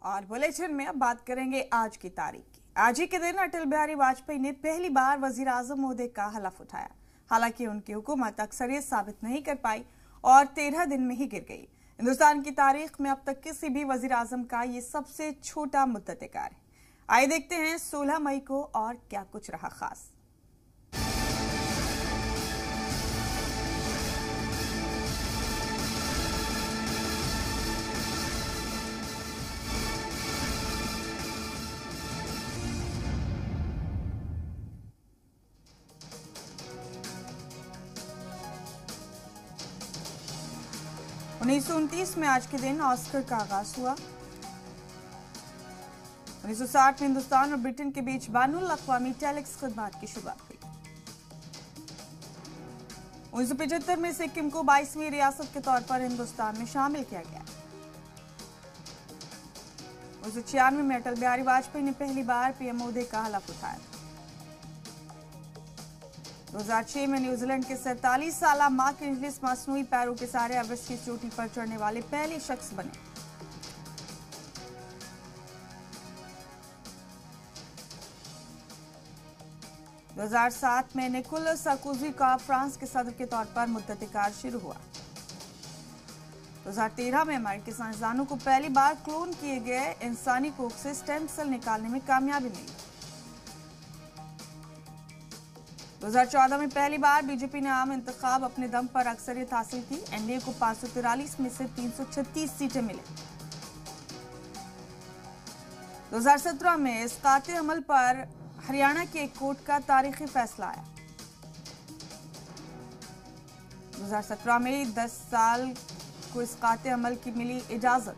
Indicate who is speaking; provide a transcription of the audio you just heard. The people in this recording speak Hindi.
Speaker 1: और बुलेटिन में अब बात करेंगे आज की तारीख की। आज ही के दिन अटल बिहारी वाजपेयी ने पहली बार वजीर आजम ओहदे का हलफ उठाया। हालांकि उनकी हुकूमत अक्सरियत साबित नहीं कर पाई और 13 दिन में ही गिर गई। हिंदुस्तान की तारीख में अब तक किसी भी वजीर आजम का ये सबसे छोटा मुद्दत-ए-कार है। आइए देखते हैं 16 मई को और क्या कुछ रहा खास। उन्नीस 1929 में आज के दिन ऑस्कर का आगाज हुआ। 1960 में हिंदुस्तान और ब्रिटेन के बीच बानुल अक़वामी टेलीक्स खिदमात की शुरुआत हुई। 1975 में सिक्किम को 22वीं रियासत के तौर पर हिंदुस्तान में शामिल किया गया। 1996 में अटल बिहारी वाजपेयी ने पहली बार पीएम ओहदे का हलफ उठाया। 2006 में न्यूजीलैंड के 47 साल मार्क इंग्लिस मसनूई पैरों के सहारे एवरेस्ट की चोटी पर चढ़ने वाले पहले शख्स बने। दो 2007 में निकोलस सार्कोजी का फ्रांस के सदर के तौर पर मुद्दत-ए-कार शुरू हुआ। 2013 में अमेरिकी साइंसदानों को पहली बार क्लोन किए गए इंसानी कोख से स्टेम सेल निकालने में कामयाबी मिली। 2014 में पहली बार बीजेपी ने आम इंतखाब अपने दम पर अक्सरियत हासिल की। एनडीए को 543 में से 336 सीटें मिली। 2017 में इस्काते अमल पर हरियाणा के एक कोर्ट का तारीखी फैसला आया। 2017 में 10 साल को इस्काते अमल की मिली इजाजत।